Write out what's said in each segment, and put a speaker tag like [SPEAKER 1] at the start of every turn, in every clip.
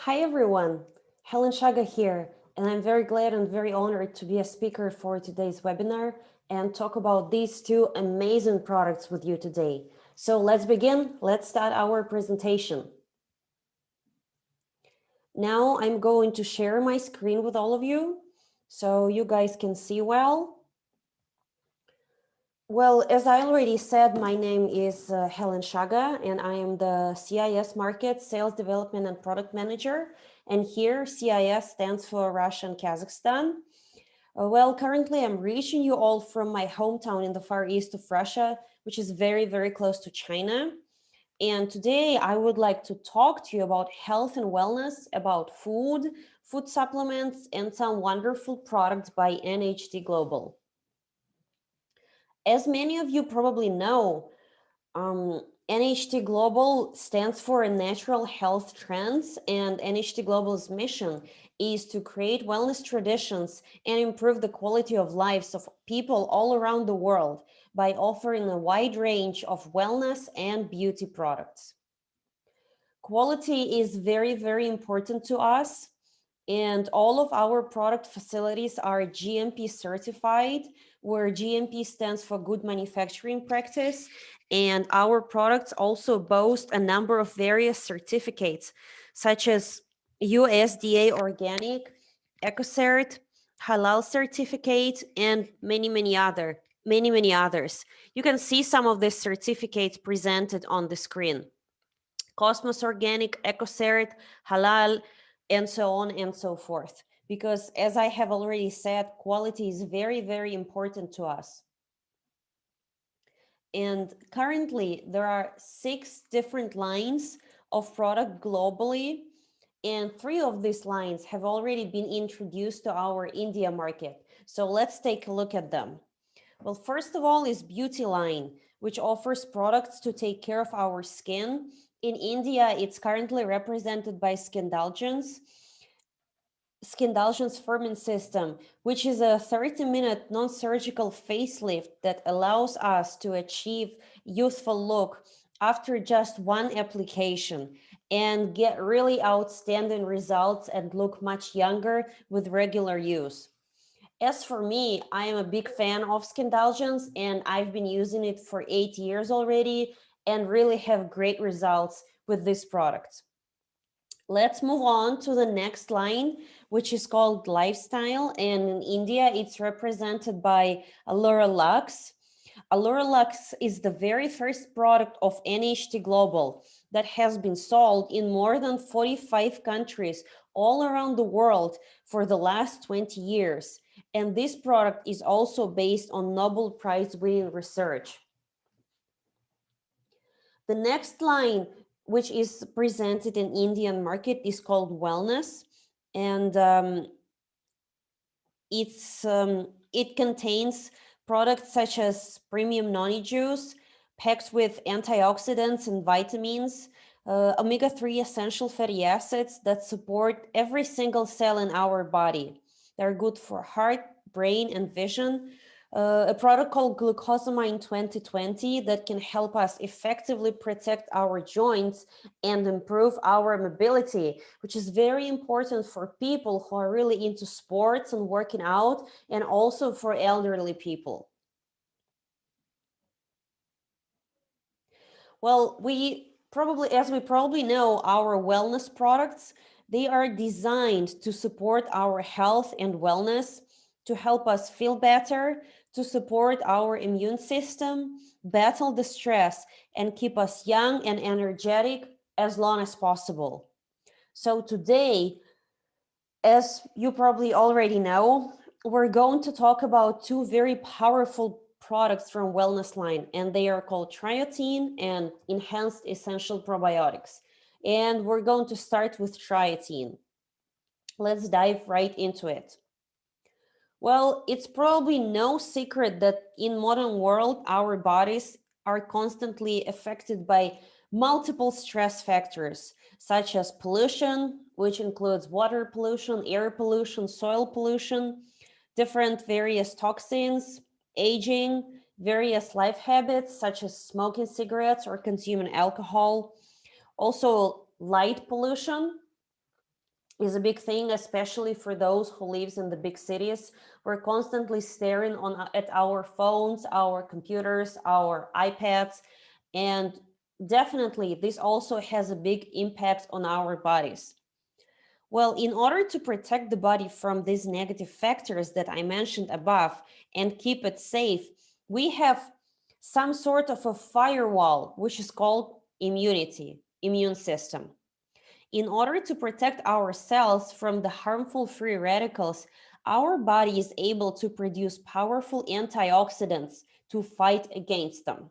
[SPEAKER 1] Hi everyone, Helen Shaga here, and I'm very glad and very honored to be a speaker for today's webinar and talk about these two amazing products with you today. So let's begin, let's start our presentation. Now I'm going to share my screen with all of you so you guys can see well. Well, as I already said, my name is Helen Shaga, and I am the CIS Market Sales Development and Product Manager. And here, CIS stands for Russia and Kazakhstan. Well, currently I'm reaching you all from my hometown in the far east of Russia, which is very, very close to China. And today I would like to talk to you about health and wellness, about food, food supplements, and some wonderful products by NHT Global. As many of you probably know, NHT Global stands for Natural Health Trends, and NHT Global's mission is to create wellness traditions and improve the quality of lives of people all around the world by offering a wide range of wellness and beauty products. Quality is very, very important to us. And all of our product facilities are GMP certified, where GMP stands for Good Manufacturing Practice. And our products also boast a number of various certificates, such as USDA Organic, EcoCert, Halal Certificate, and many others. You can see some of these certificates presented on the screen. Cosmos Organic, EcoCert, Halal, and so on and so forth. Because as I have already said, quality is very, very important to us. And currently there are 6 different lines of product globally, and 3 of these lines have already been introduced to our India market. So let's take a look at them. Well, first of all is Beauty line, which offers products to take care of our skin. In India, it's currently represented by Skindulgence Ferment System, which is a 30-minute non-surgical facelift that allows us to achieve youthful look after just one application and get really outstanding results and look much younger with regular use. As for me, I am a big fan of Skindulgence, and I've been using it for 8 years already and really have great results with this product. Let's move on to the next line, which is called Lifestyle, and in India it's represented by Allura Lux. Allura Lux is the very first product of NHT Global that has been sold in more than 45 countries all around the world for the last 20 years. And this product is also based on Nobel Prize winning research. The next line, which is presented in Indian market, is called Wellness, and it contains products such as premium noni juice, packed with antioxidants and vitamins, omega-3 essential fatty acids that support every single cell in our body. They're good for heart, brain, and vision. A product called Glucosamine 2020 that can help us effectively protect our joints and improve our mobility, which is very important for people who are really into sports and working out, and also for elderly people. Well, as we probably know, our wellness products, they are designed to support our health and wellness, to help us feel better, to support our immune system, battle the stress, and keep us young and energetic as long as possible. So today, as you probably already know, we're going to talk about 2 very powerful products from Wellness line, and they are called Triotin and Enhanced Essential Probiotics. And we're going to start with Triotin. Let's dive right into it. Well, it's probably no secret that in modern world, our bodies are constantly affected by multiple stress factors, such as pollution, which includes water pollution, air pollution, soil pollution, different various toxins, aging, various life habits, such as smoking cigarettes or consuming alcohol, also light pollution, is a big thing, especially for those who lives in the big cities. We're constantly staring at our phones, our computers, our iPads, and definitely this also has a big impact on our bodies. Well, in order to protect the body from these negative factors that I mentioned above and keep it safe, we have some sort of a firewall, which is called immunity, immune system. In order to protect our cells from the harmful free radicals, our body is able to produce powerful antioxidants to fight against them.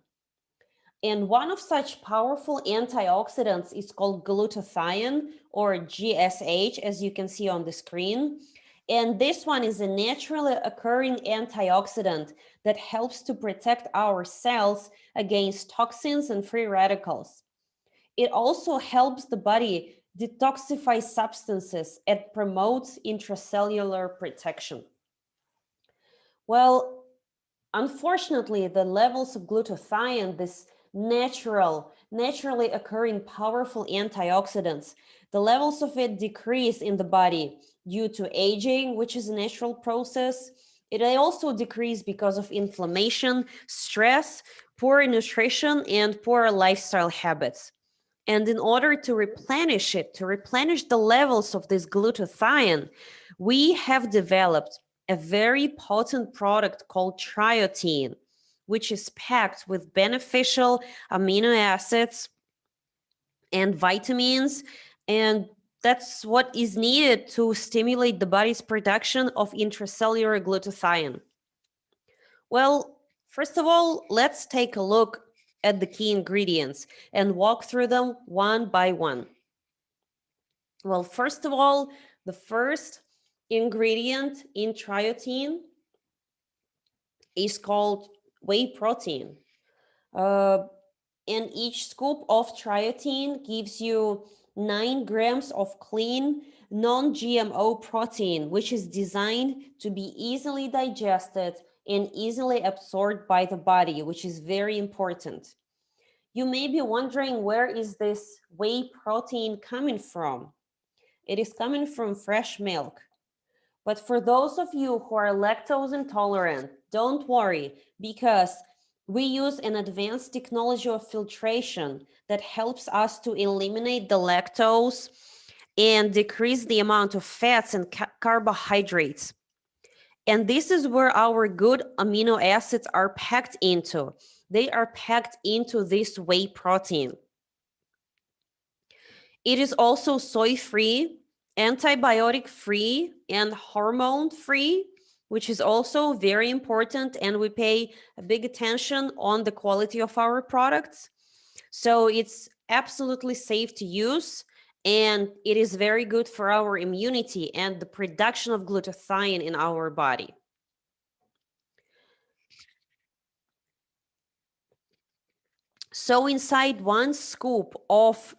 [SPEAKER 1] And one of such powerful antioxidants is called glutathione, or GSH, as you can see on the screen. And this one is a naturally occurring antioxidant that helps to protect our cells against toxins and free radicals. It also helps the body detoxify substances and promotes intracellular protection. Well, unfortunately, the levels of glutathione, this naturally occurring powerful antioxidants, the levels of it decrease in the body due to aging, which is a natural process. It also decrease because of inflammation, stress, poor nutrition, and poor lifestyle habits. And in order to replenish it, to replenish the levels of this glutathione, we have developed a very potent product called Triotin, which is packed with beneficial amino acids and vitamins. And that's what is needed to stimulate the body's production of intracellular glutathione. Well, first of all, let's take a look at the key ingredients and walk through them one by one. Well, first of all, the first ingredient in Triotin is called whey protein. Uh, and each scoop of Triotin gives you 9 grams of clean, non GMO protein, which is designed to be easily digested and easily absorbed by the body, which is very important. You may be wondering, where is this whey protein coming from? It is coming from fresh milk. But for those of you who are lactose intolerant, don't worry, because we use an advanced technology of filtration that helps us to eliminate the lactose and decrease the amount of fats and carbohydrates. And this is where our good amino acids are packed into. They are packed into this whey protein. It is also soy-free, antibiotic-free, and hormone-free, which is also very important, and we pay a big attention on the quality of our products. So it's absolutely safe to use, and it is very good for our immunity and the production of glutathione in our body. So inside one scoop of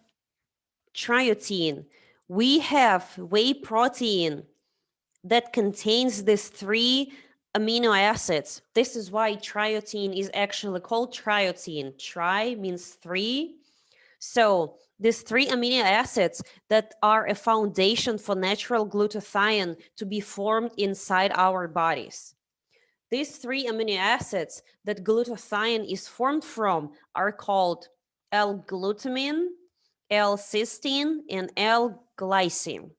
[SPEAKER 1] Triotin, we have whey protein that contains these 3 amino acids. This is why Triotin is actually called Triotin. Tri means 3. So these 3 amino acids that are a foundation for natural glutathione to be formed inside our bodies. These 3 amino acids that glutathione is formed from are called L-glutamine, L-cysteine, and L-glycine.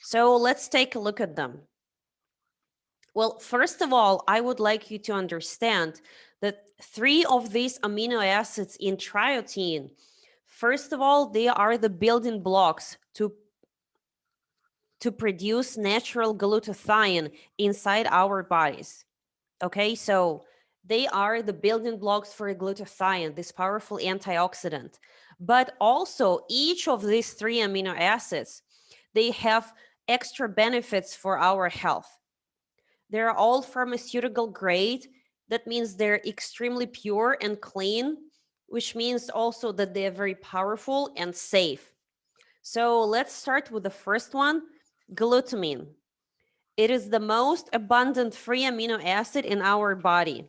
[SPEAKER 1] So let's take a look at them. Well, first of all, I would like you to understand that 3 of these amino acids in Triotin, first of all, they are the building blocks to produce natural glutathione inside our bodies. Okay, so they are the building blocks for glutathione, this powerful antioxidant. But also, each of these 3 amino acids, they have extra benefits for our health. They're all pharmaceutical grade. That means they're extremely pure and clean, which means also that they are very powerful and safe. So let's start with the first one, glutamine. It is the most abundant free amino acid in our body.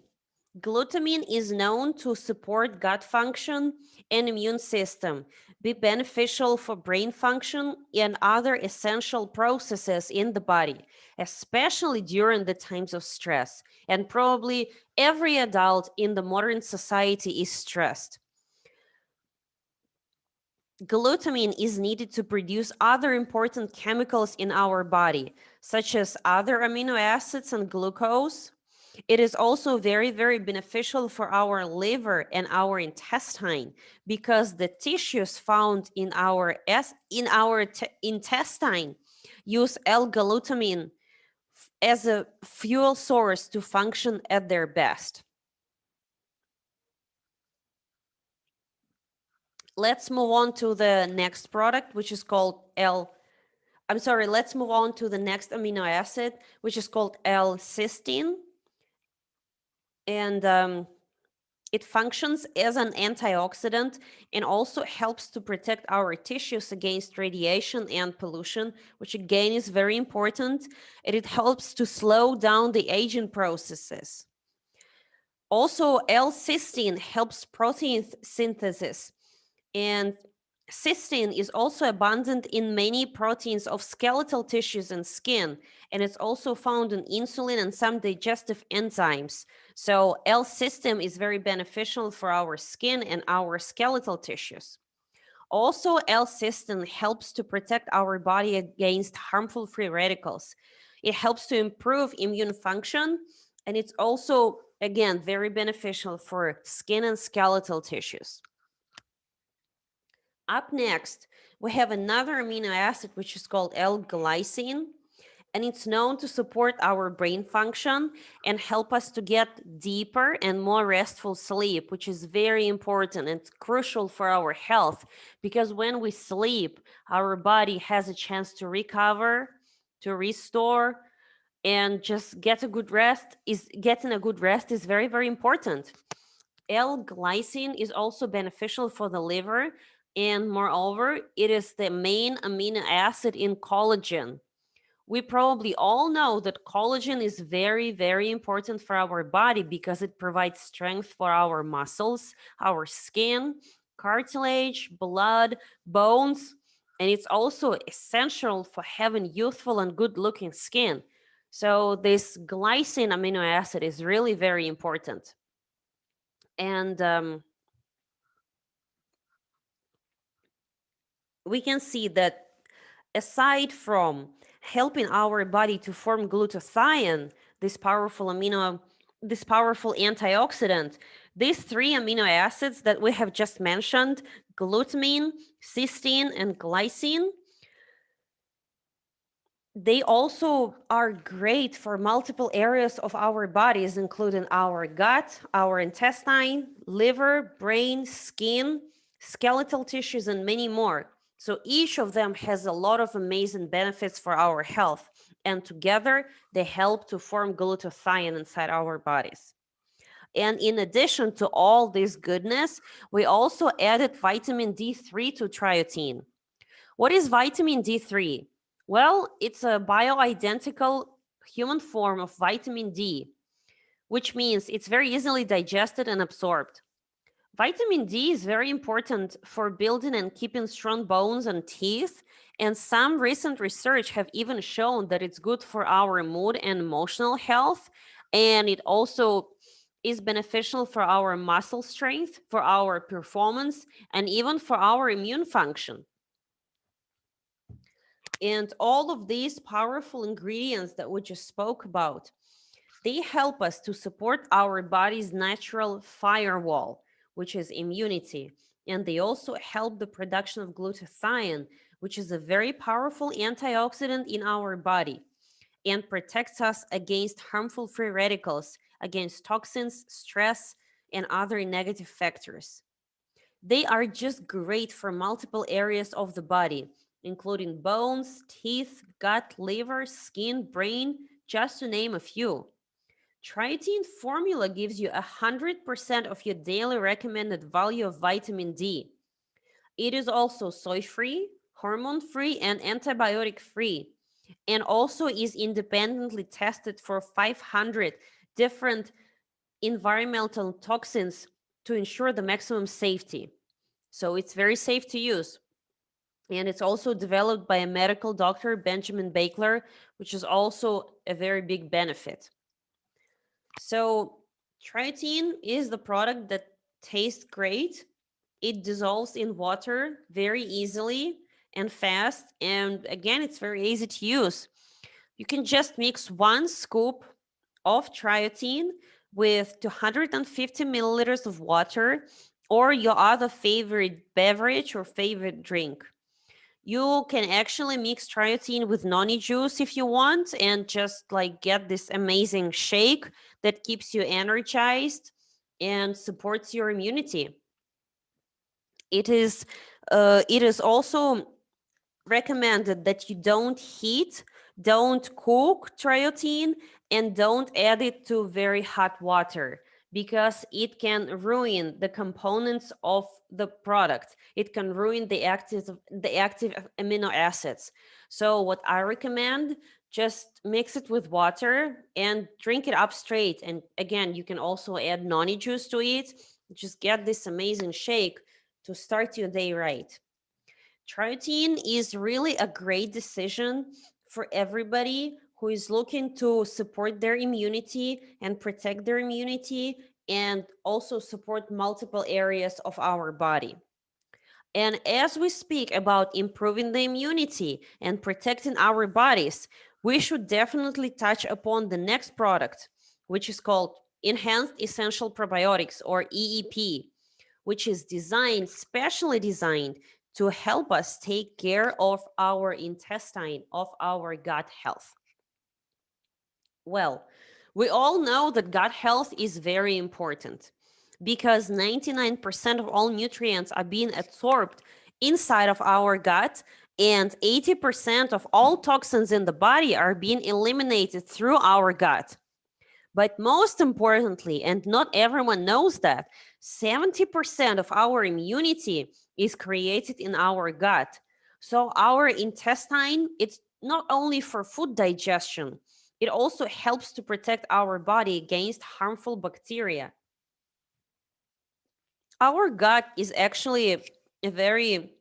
[SPEAKER 1] Glutamine is known to support gut function and immune system, be beneficial for brain function and other essential processes in the body, especially during the times of stress. And probably every adult in the modern society is stressed. Glutamine is needed to produce other important chemicals in our body, such as other amino acids and glucose. It is also very, very beneficial for our liver and our intestine because the tissues found in our intestine use L-glutamine as a fuel source to function at their best. Let's move on to the next product, which is called let's move on to the next amino acid, which is called L-cysteine. And it functions as an antioxidant and also helps to protect our tissues against radiation and pollution, which again is very important. And it helps to slow down the aging processes. Also, L-cysteine helps protein synthesis, and cysteine is also abundant in many proteins of skeletal tissues and skin, and it's also found in insulin and some digestive enzymes. So, L-cysteine is very beneficial for our skin and our skeletal tissues. Also, L-cysteine helps to protect our body against harmful free radicals. It helps to improve immune function, and it's also, again, very beneficial for skin and skeletal tissues. Up next, we have another amino acid which is called L-glycine, and it's known to support our brain function and help us to get deeper and more restful sleep, which is very important and crucial for our health because when we sleep, our body has a chance to recover, to restore, and just get a good rest. Is getting a good rest is very, very important. L-glycine is also beneficial for the liver, and moreover, it is the main amino acid in collagen. We probably all know that collagen is very, very important for our body because it provides strength for our muscles, our skin, cartilage, blood, bones, and it's also essential for having youthful and good looking skin. So, this glycine amino acid is really very important. And we can see that aside from helping our body to form glutathione, this powerful amino, this powerful antioxidant, these three amino acids that we have just mentioned, glutamine, cysteine, and glycine, they also are great for multiple areas of our bodies, including our gut, our intestine, liver, brain, skin, skeletal tissues, and many more. So each of them has a lot of amazing benefits for our health, and together they help to form glutathione inside our bodies. And in addition to all this goodness, we also added vitamin D3 to triotin. What is vitamin D3? Well, it's a bioidentical human form of vitamin D, which means it's very easily digested and absorbed. Vitamin D is very important for building and keeping strong bones and teeth, and some recent research have even shown that it's good for our mood and emotional health, and it also is beneficial for our muscle strength, for our performance, and even for our immune function. And all of these powerful ingredients that we just spoke about, they help us to support our body's natural firewall, which is immunity. And they also help the production of glutathione, which is a very powerful antioxidant in our body and protects us against harmful free radicals, against toxins, stress, and other negative factors. They are just great for multiple areas of the body, including bones, teeth, gut, liver, skin, brain, just to name a few. Triotin formula gives you 100% of your daily recommended value of vitamin D. It is also soy free, hormone free, and antibiotic free, and also is independently tested for 500 different environmental toxins to ensure the maximum safety. So it's very safe to use. And it's also developed by a medical doctor, Benjamin Bakler, which is also a very big benefit. So, Triotin is the product that tastes great. It dissolves in water very easily and fast. And again, it's very easy to use. You can just mix 1 scoop of Triotin with 250 milliliters of water or your other favorite beverage or favorite drink. You can actually mix Triotin with noni juice if you want and just like get this amazing shake that keeps you energized and supports your immunity. It is also recommended that you don't heat, don't cook triotin, and don't add it to very hot water because it can ruin the components of the product. It can ruin the active amino acids. So what I recommend, just mix it with water and drink it up straight. And again, you can also add noni juice to it. Just get this amazing shake to start your day right. Triotin is really a great decision for everybody who is looking to support their immunity and protect their immunity and also support multiple areas of our body. And as we speak about improving the immunity and protecting our bodies, we should definitely touch upon the next product, which is called Enhanced Essential Probiotics or EEP, which is designed, specially designed to help us take care of our intestine, of our gut health. Well, we all know that gut health is very important because 99% of all nutrients are being absorbed inside of our gut, and 80% of all toxins in the body are being eliminated through our gut. But most importantly, and not everyone knows that, 70% of our immunity is created in our gut. So our intestine, it's not only for food digestion, it also helps to protect our body against harmful bacteria. Our gut is actually a very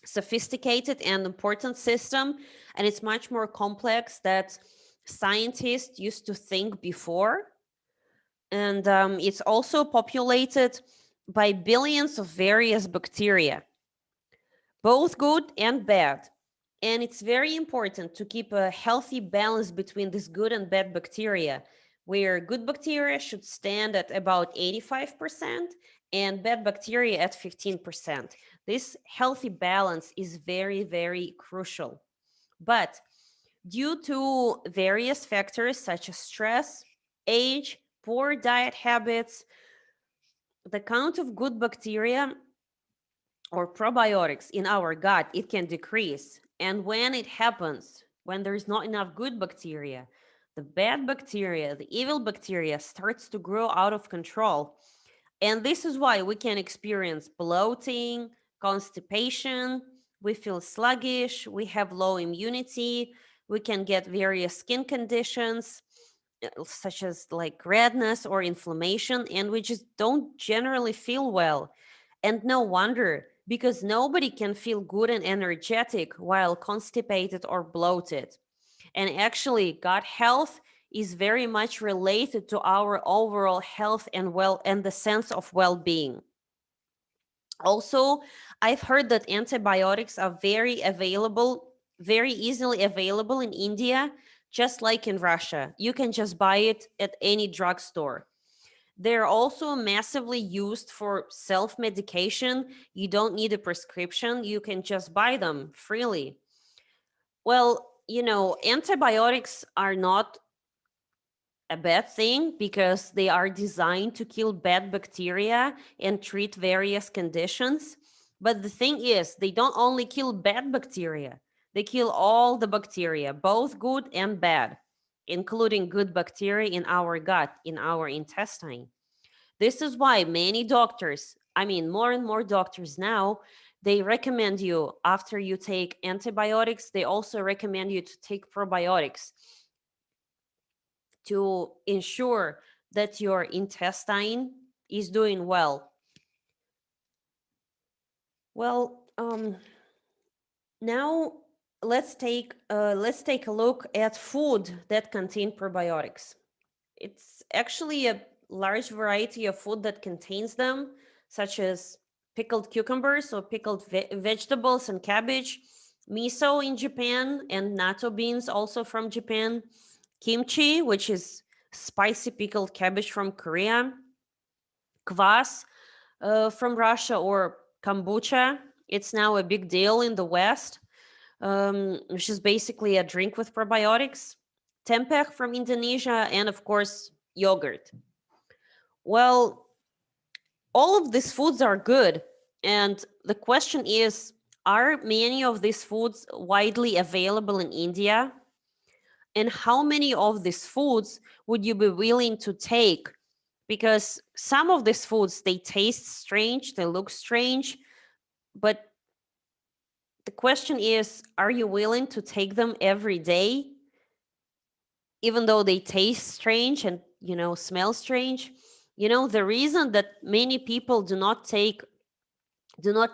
[SPEAKER 1] sophisticated and important system, and it's much more complex that scientists used to think before. And it's also populated by billions of various bacteria, both good and bad. And it's very important to keep a healthy balance between this good and bad bacteria, where good bacteria should stand at about 85% and bad bacteria at 15%. This healthy balance is very, very crucial. But due to various factors such as stress, age, poor diet habits, the count of good bacteria or probiotics in our gut, it can decrease. And when it happens, when there's not enough good bacteria, the bad bacteria, the evil bacteria starts to grow out of control. And this is why we can experience bloating, constipation, we feel sluggish, we have low immunity, we can get various skin conditions such as like redness or inflammation, and we just don't generally feel well. And no wonder, because nobody can feel good and energetic while constipated or bloated. And actually, gut health is very much related to our overall health and the sense of well-being. Also, I've heard that antibiotics are very easily available in India, just like in Russia. You can just buy it at any drugstore. They're also massively used for self medication. You don't need a prescription, you can just buy them freely. Well, antibiotics are not a bad thing because they are designed to kill bad bacteria and treat various conditions. But the thing is, they don't only kill bad bacteria, they kill all the bacteria, both good and bad, including good bacteria in our gut, in our intestine. This is why many doctors, I mean, more and more doctors now, they recommend you after you take antibiotics, they also recommend you to take probiotics to ensure that your intestine is doing well? Well, now let's take a look at food that contain probiotics. It's actually a large variety of food that contains them, such as pickled cucumbers or pickled vegetables and cabbage, miso in Japan, and natto beans also from Japan, kimchi, which is spicy pickled cabbage from Korea, kvass from Russia, or kombucha. It's now a big deal in the West, which is basically a drink with probiotics. Tempeh from Indonesia, and of course, yogurt. Well, all of these foods are good. And the question is, are many of these foods widely available in India? And how many of these foods would you be willing to take? Because some of these foods, they taste strange, they look strange, but the question is, are you willing to take them every day, even though they taste strange and, smell strange? The reason that many people do not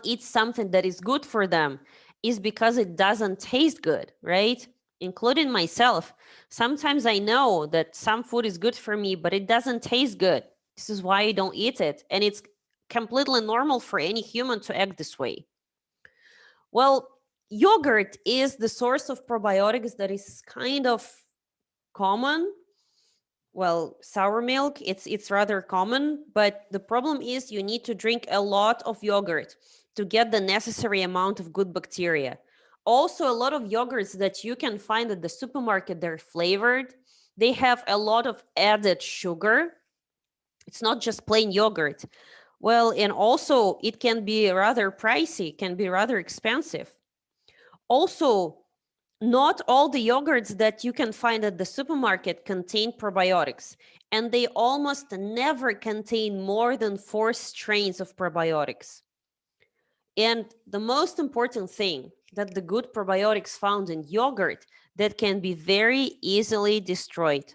[SPEAKER 1] eat something that is good for them is because it doesn't taste good, right? Including myself. Sometimes I know that some food is good for me, but it doesn't taste good. This is why I don't eat it. And it's completely normal for any human to act this way. Well, yogurt is the source of probiotics that is kind of common. Well, sour milk, it's rather common, but the problem is you need to drink a lot of yogurt to get the necessary amount of good bacteria. Also, a lot of yogurts that you can find at the supermarket, they're flavored. They have a lot of added sugar. It's not just plain yogurt. Well, and also it can be rather pricey, can be rather expensive. Also, not all the yogurts that you can find at the supermarket contain probiotics, and they almost never contain more than 4 strains of probiotics. And the most important thing, that the good probiotics found in yogurt that can be very easily destroyed.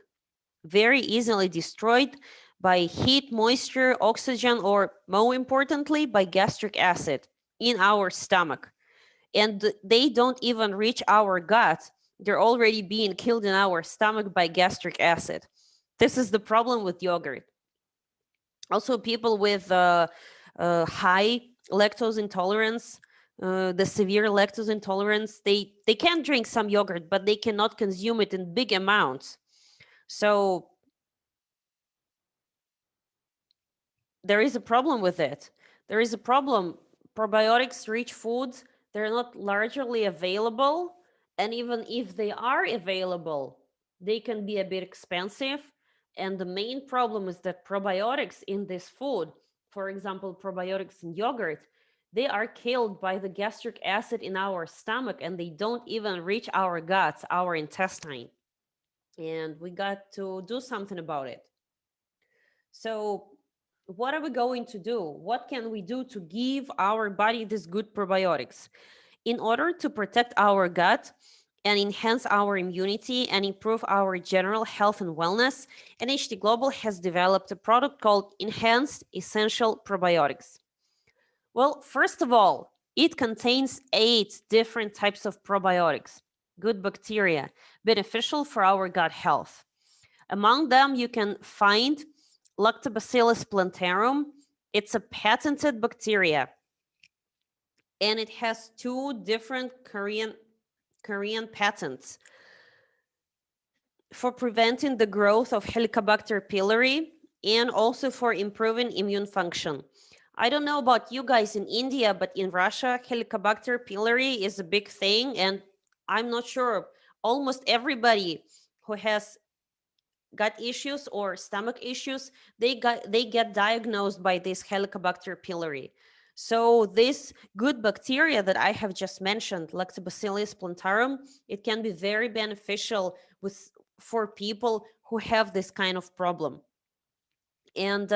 [SPEAKER 1] Very easily destroyed by heat, moisture, oxygen, or more importantly, by gastric acid in our stomach. And they don't even reach our gut. They're already being killed in our stomach by gastric acid. This is the problem with yogurt. Also, people with high lactose intolerance, the severe lactose intolerance, they can drink some yogurt, but they cannot consume it in big amounts. So there is a problem with it. There is a problem. Probiotics rich foods, they're not largely available. And even if they are available, they can be a bit expensive. And the main problem is that probiotics in this food, for example, probiotics in yogurt, they are killed by the gastric acid in our stomach and they don't even reach our guts, our intestine. And we got to do something about it. So, what are we going to do? What can we do to give our body these good probiotics? In order to protect our gut and enhance our immunity and improve our general health and wellness, NHT Global has developed a product called Enhanced Essential Probiotics. Well, first of all, it contains 8 different types of probiotics, good bacteria, beneficial for our gut health. Among them, you can find Lactobacillus plantarum. It's a patented bacteria, and it has 2 different Korean patents for preventing the growth of Helicobacter pylori and also for improving immune function. I don't know about you guys in India, but in Russia, Helicobacter pylori is a big thing, and I'm not sure. Almost everybody who has gut issues or stomach issues, they get diagnosed by this Helicobacter pylori. So this good bacteria that I have just mentioned, Lactobacillus plantarum, it can be very beneficial for people who have this kind of problem. And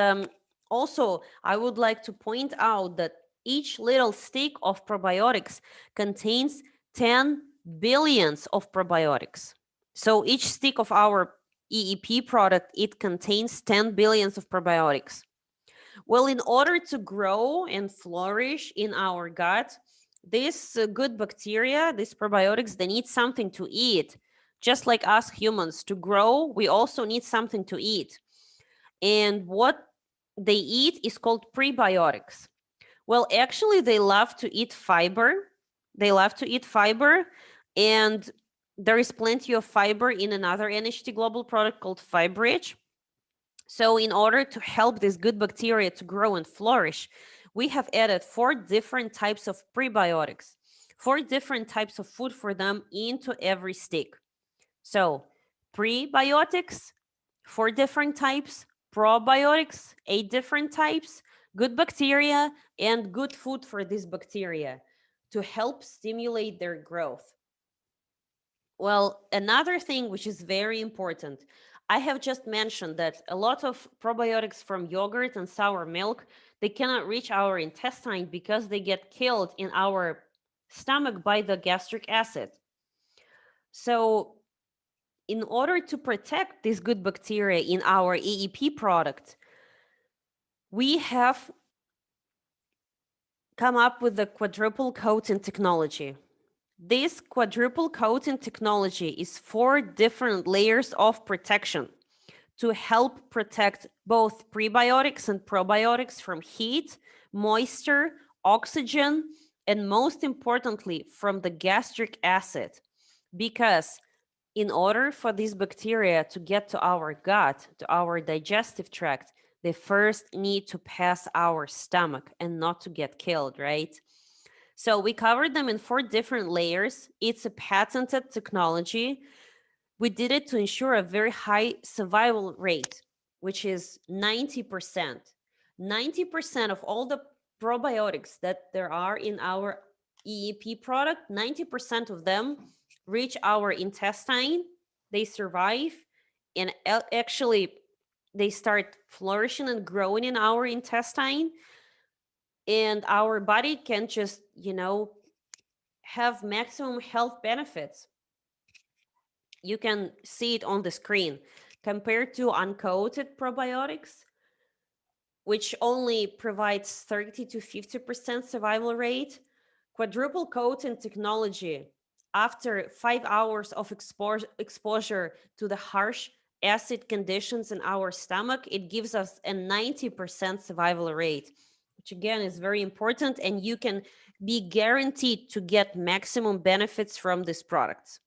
[SPEAKER 1] also, I would like to point out that each little stick of probiotics contains 10 billions of probiotics. So each stick of our EEP product, it contains 10 billions of probiotics. Well, in order to grow and flourish in our gut, these good bacteria, these probiotics, they need something to eat. Just like us humans, to grow, we also need something to eat. And what they eat is called prebiotics. Well, actually, they love to eat fiber. They love to eat fiber. And there is plenty of fiber in another NHT Global product called Fibrich. So, in order to help this good bacteria to grow and flourish, we have added 4 different types of prebiotics, 4 different types of food for them into every stick. So, prebiotics, 4 different types, probiotics, 8 different types, good bacteria, and good food for this bacteria to help stimulate their growth. Well, another thing which is very important, I have just mentioned that a lot of probiotics from yogurt and sour milk, they cannot reach our intestine because they get killed in our stomach by the gastric acid. So, in order to protect this good bacteria in our EEP product, we have come up with the quadruple coating technology. This quadruple coating technology is 4 different layers of protection to help protect both prebiotics and probiotics from heat, moisture, oxygen, and most importantly, from the gastric acid. Because in order for these bacteria to get to our gut, to our digestive tract, they first need to pass our stomach and not to get killed, right? So we covered them in 4 different layers. It's a patented technology. We did it to ensure a very high survival rate, which is 90%. 90% of all the probiotics that there are in our EEP product, 90% of them reach our intestine, they survive, and actually they start flourishing and growing in our intestine. And our body can just, have maximum health benefits. You can see it on the screen. Compared to uncoated probiotics, which only provides 30 to 50% survival rate, quadruple coating technology, after 5 hours of exposure to the harsh acid conditions in our stomach, it gives us a 90% survival rate, which again is very important, and you can be guaranteed to get maximum benefits from these products.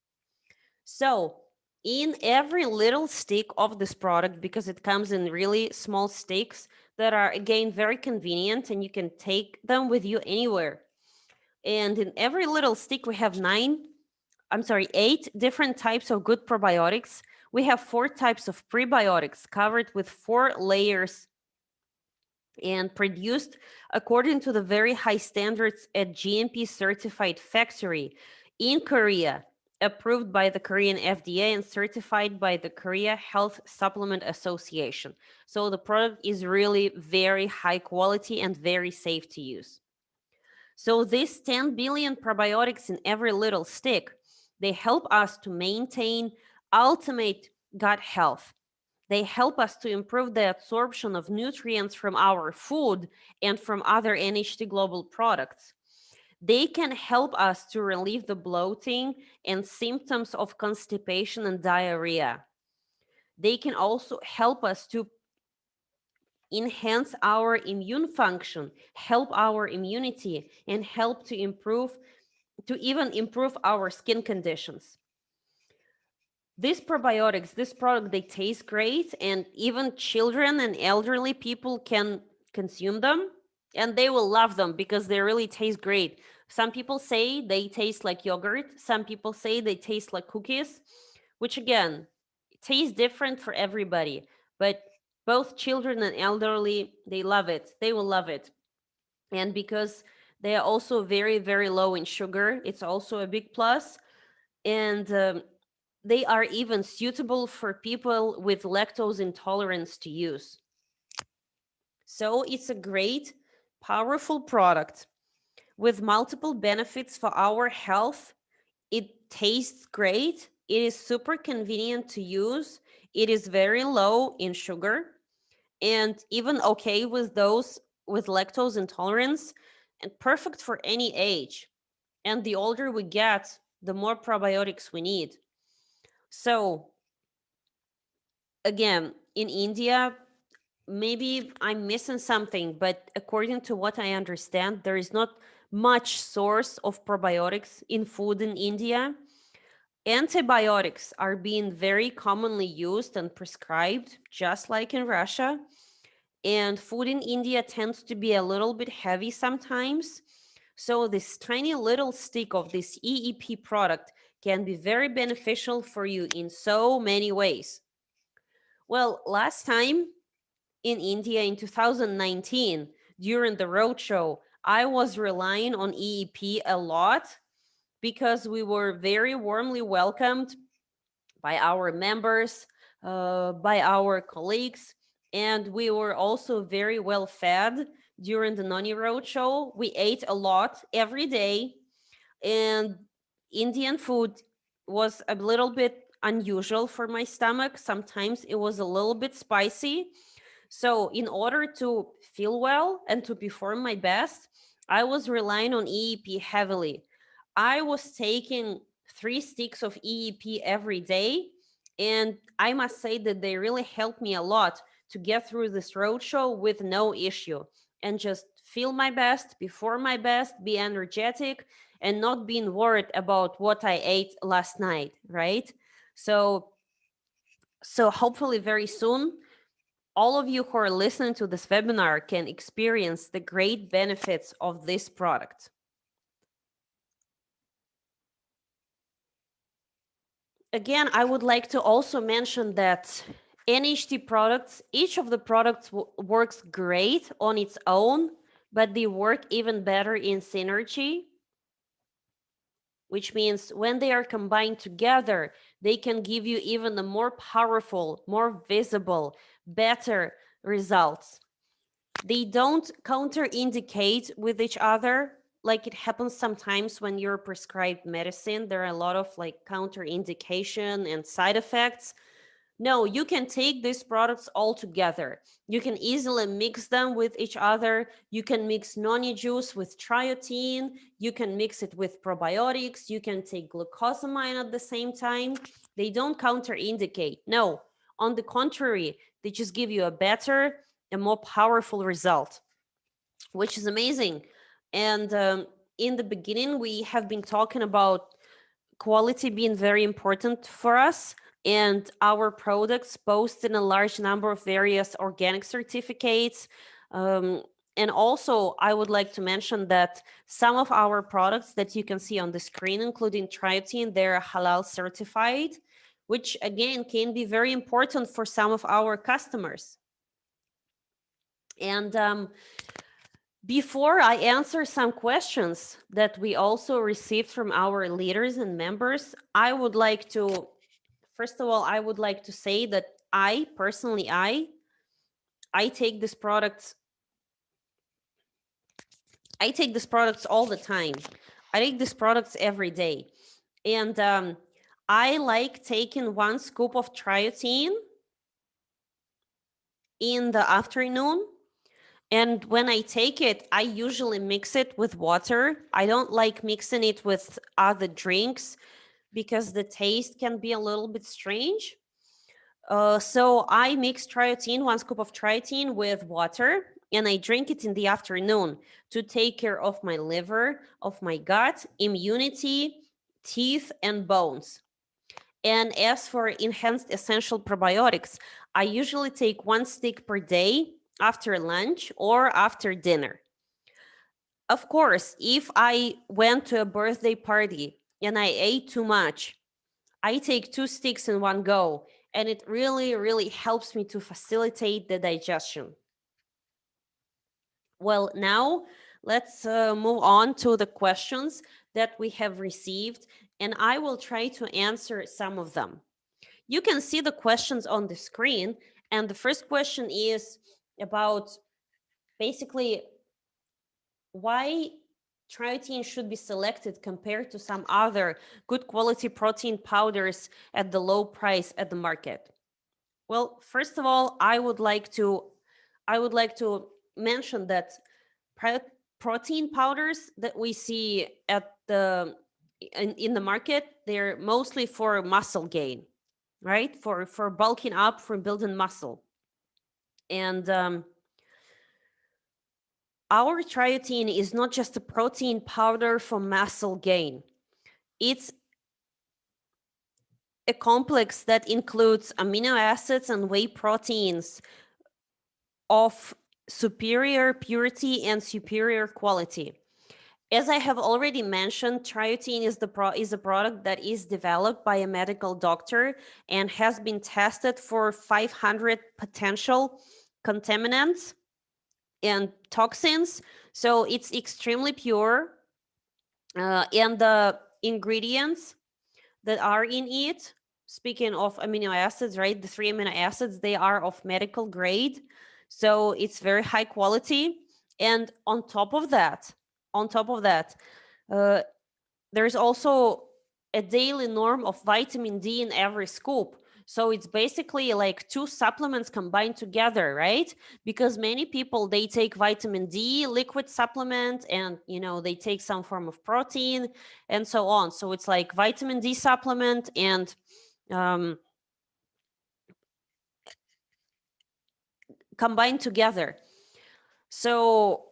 [SPEAKER 1] So, in every little stick of this product, because it comes in really small sticks that are again very convenient and you can take them with you anywhere. And in every little stick, we have 8 different types of good probiotics. We have 4 types of prebiotics covered with 4 layers and produced according to the very high standards at GMP certified factory in Korea, approved by the Korean FDA and certified by the Korea Health Supplement Association. So the product is really very high quality and very safe to use. So these 10 billion probiotics in every little stick, they help us to maintain ultimate gut health. They help us to improve the absorption of nutrients from our food and from other NHT Global products. They can help us to relieve the bloating and symptoms of constipation and diarrhea. They can also help us to enhance our immune function, help our immunity, and help to even improve our skin conditions. These probiotics, this product, they taste great, and even children and elderly people can consume them, and they will love them because they really taste great. Some people say they taste like yogurt. Some people say they taste like cookies, which again, tastes different for everybody. But both children and elderly, they love it. They will love it. And because they are also very, very low in sugar, it's also a big plus. And they are even suitable for people with lactose intolerance to use. So it's a great, powerful product with multiple benefits for our health. It tastes great. It is super convenient to use. It is very low in sugar and even okay with those with lactose intolerance and perfect for any age. And the older we get, the more probiotics we need. So, again, in India, maybe I'm missing something, but according to what I understand, there is not much source of probiotics in food in India. Antibiotics are being very commonly used and prescribed, just like in Russia. And food in India tends to be a little bit heavy sometimes. So, this tiny little stick of this EEP product can be very beneficial for you in so many ways. Well, last time in India in 2019, during the roadshow, I was relying on EEP a lot because we were very warmly welcomed by our members, by our colleagues, and we were also very well fed during the Noni Roadshow. We ate a lot every day, and Indian food was a little bit unusual for my stomach. Sometimes it was a little bit spicy. So, in order to feel well and to perform my best, I was relying on EEP heavily. I was taking 3 sticks of EEP every day, and I must say that they really helped me a lot to get through this roadshow with no issue and just feel my best, perform my best, be energetic, and not being worried about what I ate last night, right? So, so hopefully very soon all of you who are listening to this webinar can experience the great benefits of this product. Again, I would like to also mention that NHT products, each of the products works great on its own, but they work even better in synergy, which means when they are combined together, they can give you even a more powerful, more visible, better results. They don't counter-indicate with each other like it happens sometimes when you're prescribed medicine. There are a lot of like counter-indication and side effects. No, you can take these products all together. You can easily mix them with each other. You can mix noni juice with triotin. You can mix it with probiotics. You can take glucosamine at the same time. They don't counter-indicate. No, on the contrary, they just give you a better and more powerful result, which is amazing. And in the beginning, we have been talking about quality being very important for us, and our products boast in a large number of various organic certificates. Um, and also, I would like to mention that some of our products that you can see on the screen, including Triotin, they're halal certified, which again can be very important for some of our customers. And before I answer some questions that we also received from our leaders and members, I would like to, first of all, I would like to say that I personally, I take these products, I take these products all the time. I take these products every day. And I like taking 1 scoop of triotin in the afternoon. And when I take it, I usually mix it with water. I don't like mixing it with other drinks because the taste can be a little bit strange. So I mix triotin, 1 scoop of triotin with water, and I drink it in the afternoon to take care of my liver, of my gut, immunity, teeth, and bones. And as for enhanced essential probiotics, I usually take 1 stick per day after lunch or after dinner. Of course, if I went to a birthday party and I ate too much, I take 2 sticks in one go, and it really, really helps me to facilitate the digestion. Well, now let's move on to the questions that we have received, and I will try to answer some of them. You can see the questions on the screen, and the first question is about basically why triotin should be selected compared to some other good quality protein powders at the low price at the market. Well, first of all, I would like to mention that pro- protein powders that we see at the in the market, they're mostly for muscle gain, right? For bulking up, for building muscle. And our triotin is not just a protein powder for muscle gain. It's a complex that includes amino acids and whey proteins of superior purity and superior quality. As I have already mentioned, triotin is a product that is developed by a medical doctor and has been tested for 500 potential contaminants and toxins. So it's extremely pure, and the ingredients that are in it, speaking of amino acids, right, the three amino acids, they are of medical grade, so it's very high quality. And on top of that, uh, there's also a daily norm of vitamin D in every scoop. So it's basically like two supplements combined together, right? Because many people, they take vitamin D liquid supplement, and they take some form of protein and so on. So it's like vitamin D supplement and um, combined together. So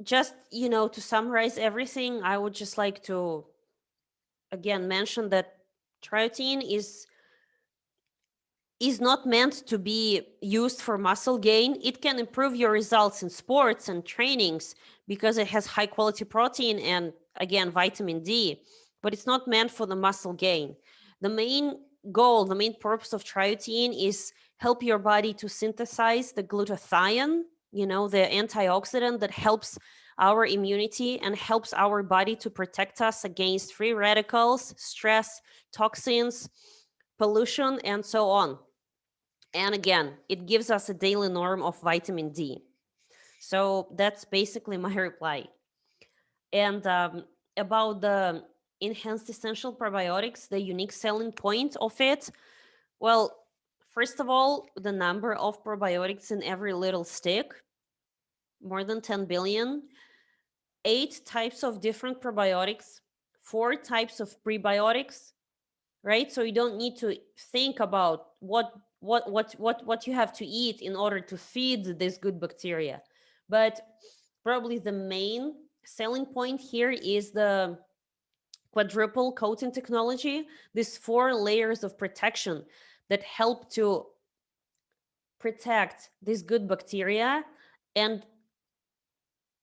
[SPEAKER 1] just to summarize everything, I would just like to again mention that triotin is not meant to be used for muscle gain. It can improve your results in sports and trainings because it has high quality protein and, again, vitamin D, but it's not meant for the muscle gain. The main goal, the main purpose of triotin is help your body to synthesize the glutathione, the antioxidant that helps our immunity and helps our body to protect us against free radicals, stress, toxins, pollution, and so on. And again, it gives us a daily norm of vitamin D. So that's basically my reply. And about the enhanced essential probiotics, the unique selling point of it, well, first of all, the number of probiotics in every little stick, more than 10 billion, 8 types of different probiotics, 4 types of prebiotics, right? So you don't need to think about what you have to eat in order to feed this good bacteria. But probably the main selling point here is the quadruple coating technology, these 4 layers of protection that help to protect this good bacteria and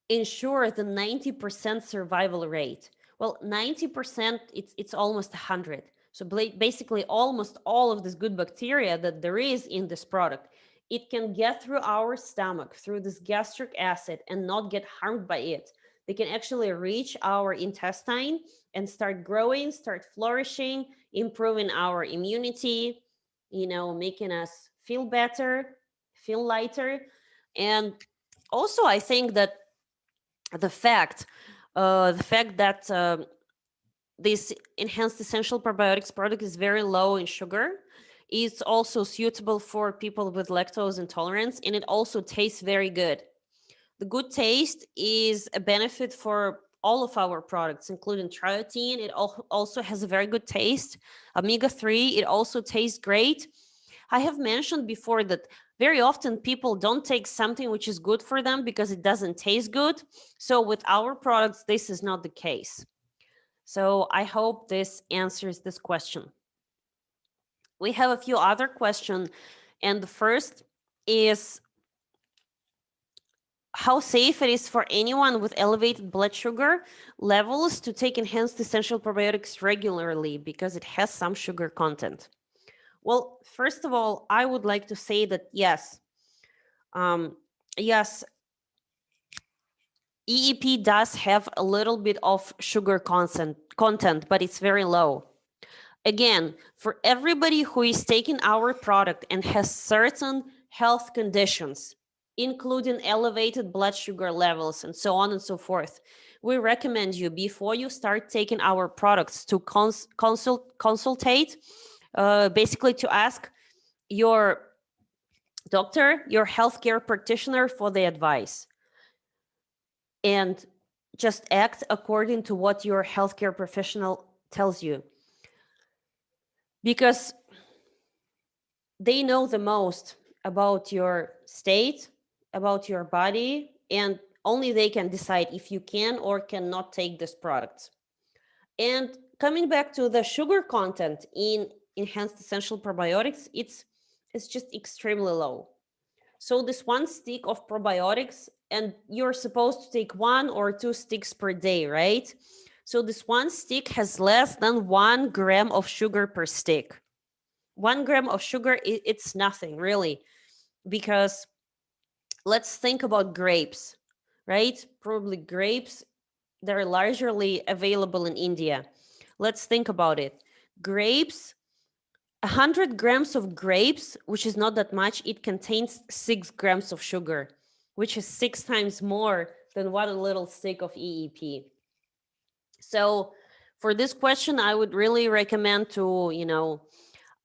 [SPEAKER 1] ensure the 90% survival rate. Well, 90%, it's almost 100. So basically almost all of this good bacteria that there is in this product, it can get through our stomach, through this gastric acid, and not get harmed by it. They can actually reach our intestine and start growing, start flourishing, improving our immunity, making us feel better, feel lighter. And also, I think that the fact that this enhanced essential probiotics product is very low in sugar, it's also suitable for people with lactose intolerance, and it also tastes very good. The good taste is a benefit for all of our products, including triotin. It also has a very good taste. Omega-3, it also tastes great. I have mentioned before that very often people don't take something which is good for them because it doesn't taste good. So with our products, this is not the case. So I hope this answers this question. We have a few other questions, and the first is how safe it is for anyone with elevated blood sugar levels to take enhanced essential probiotics regularly because it has some sugar content. Well, first of all, I would like to say that um, yes, EEP does have a little bit of sugar content, but it's very low. Again, for everybody who is taking our product and has certain health conditions, including elevated blood sugar levels and so on and so forth, we recommend you, before you start taking our products, to consultate, basically to ask your doctor, your healthcare practitioner for the advice. And just act according to what your healthcare professional tells you. Because they know the most about your state, about your body, and only they can decide if you can or cannot take this product. And coming back to the sugar content in enhanced essential probiotics, it's just extremely low. So this one stick of probiotics, and you're supposed to take 1 or 2 sticks per day, right? So this one stick has less than 1 gram of sugar per stick. 1 gram of sugar, it's nothing really, because let's think about grapes, right? Probably grapes, they're largely available in India. Let's think about it. Grapes, 100 grams of grapes, which is not that much, it contains 6 grams of sugar, which is 6 times more than 1 little stick of EEP. So for this question, I would really recommend to,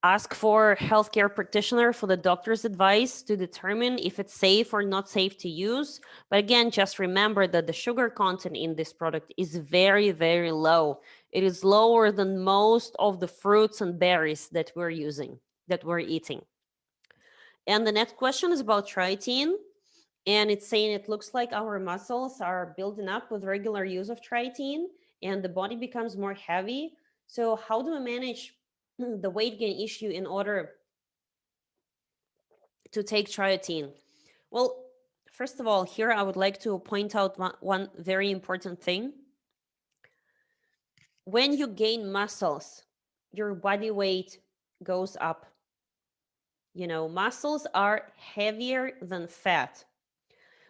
[SPEAKER 1] ask for healthcare practitioner for the doctor's advice to determine if it's safe or not safe to use. But again, just remember that the sugar content in this product is very, very low. It is lower than most of the fruits and berries that we're using, that we're eating. And the next question is about triotin. And it's saying it looks like our muscles are building up with regular use of triotin and the body becomes more heavy. So how do we manage the weight gain issue in order to take triotin? Well, first of all, here I would like to point out one very important thing. When you gain muscles, your body weight goes up. Muscles are heavier than fat.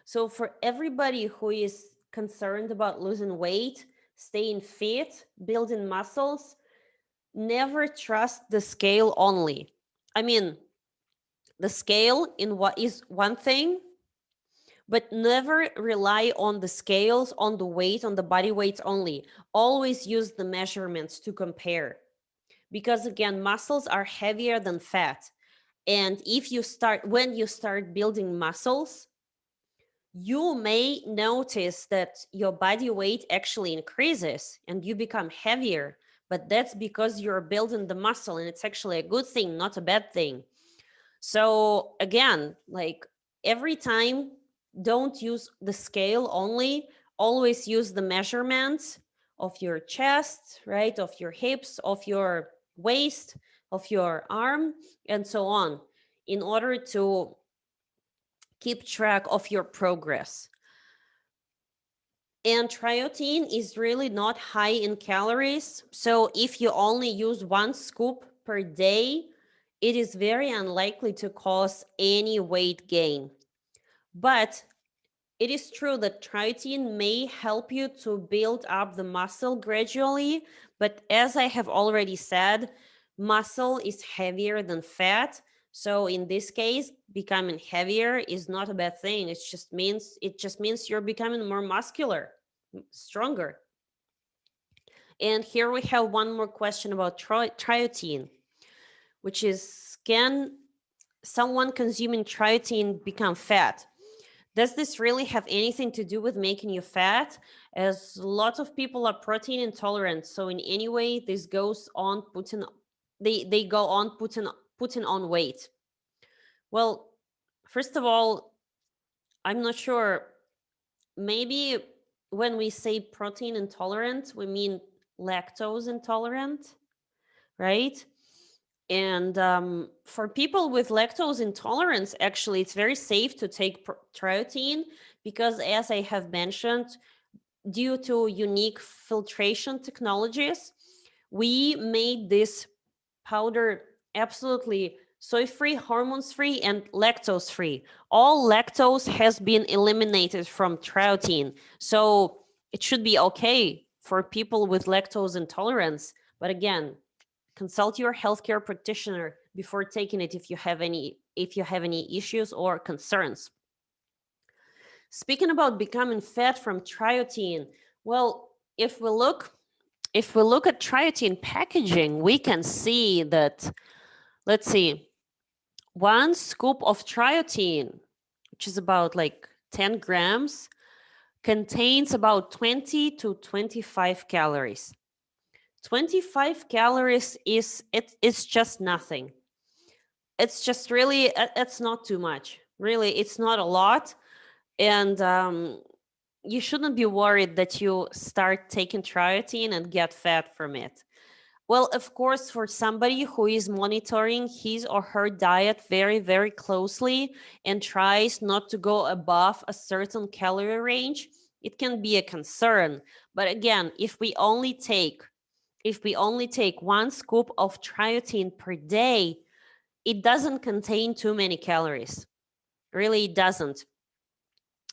[SPEAKER 1] So for everybody who is concerned about losing weight, staying fit, building muscles, never trust the scale only. I mean, the scale in what is one thing, but never rely on the scales, on the weight, on the body weights only. Always use the measurements to compare. Because again, muscles are heavier than fat. And when you start building muscles, you may notice that your body weight actually increases and you become heavier, but that's because you're building the muscle and it's actually a good thing, not a bad thing. So again, like every time, don't use the scale only, always use the measurements of your chest, right? Of your hips, of your waist, of your arm, and so on, in order to keep track of your progress. And triotin is really not high in calories. So if you only use 1 scoop per day, it is very unlikely to cause any weight gain. But it is true that triotin may help you to build up the muscle gradually. But as I have already said, muscle is heavier than fat. So in this case, becoming heavier is not a bad thing. It just means you're becoming more muscular, stronger. And here we have one more question about triotin, which is, can someone consuming triotin become fat? Does this really have anything to do with making you fat? As lots of people are protein intolerant, so in any way this goes on they go on putting on weight. Well, first of all, I'm not sure. Maybe when we say protein intolerant, we mean lactose intolerant, right? And for people with lactose intolerance, actually, it's very safe to take triotin because, as I have mentioned, due to unique filtration technologies, we made this powder absolutely soy-free, hormones-free, and lactose-free. All lactose has been eliminated from triotin. So it should be okay for people with lactose intolerance. But again, consult your healthcare practitioner before taking it if you have any issues or concerns. Speaking about becoming fat from triotin, well, if we look at triotin packaging, we can see that, let's see, one scoop of triotin, which is about like 10 grams, contains about 20 to 25 calories. 25 calories it's just nothing. It's just really, it's not too much. Really, it's not a lot. And you shouldn't be worried that you start taking triotin and get fat from it. Well, of course, for somebody who is monitoring his or her diet very, very closely and tries not to go above a certain calorie range, it can be a concern. But again, if we only take one scoop of triotin per day, it doesn't contain too many calories. Really, it doesn't.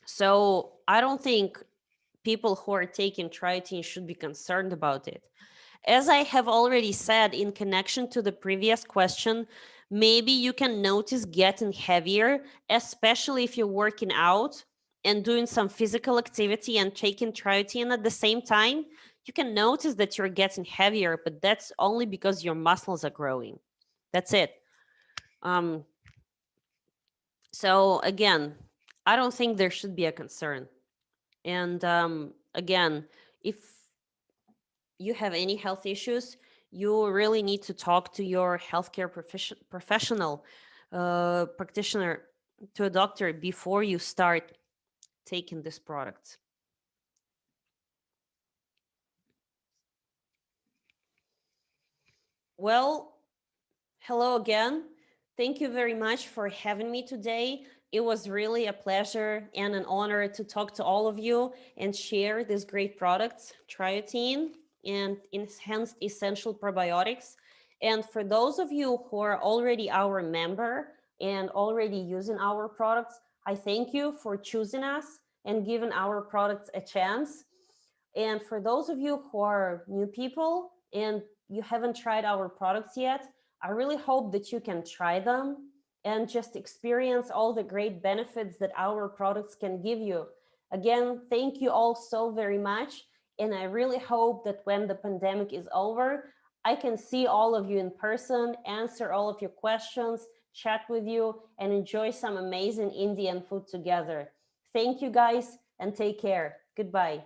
[SPEAKER 1] So I don't think people who are taking triotin should be concerned about it. As I have already said in connection to the previous question, maybe you can notice getting heavier, especially if you're working out and doing some physical activity and taking triotin at the same time. You can notice that you're getting heavier, but that's only because your muscles are growing. That's it. Um, so again, I don't think there should be a concern. And again, if you have any health issues, you really need to talk to your healthcare professional, practitioner, to a doctor before you start taking this product. Well, hello again. Thank you very much for having me today. It was really a pleasure and an honor to talk to all of you and share these great products, Triotin and enhanced essential probiotics. And for those of you who are already our member and already using our products, I thank you for choosing us and giving our products a chance. And for those of you who are new people and you haven't tried our products yet, I really hope that you can try them and just experience all the great benefits that our products can give you. Again, thank you all so very much. And I really hope that when the pandemic is over, I can see all of you in person, answer all of your questions, chat with you, and enjoy some amazing Indian food together. Thank you guys and take care. Goodbye.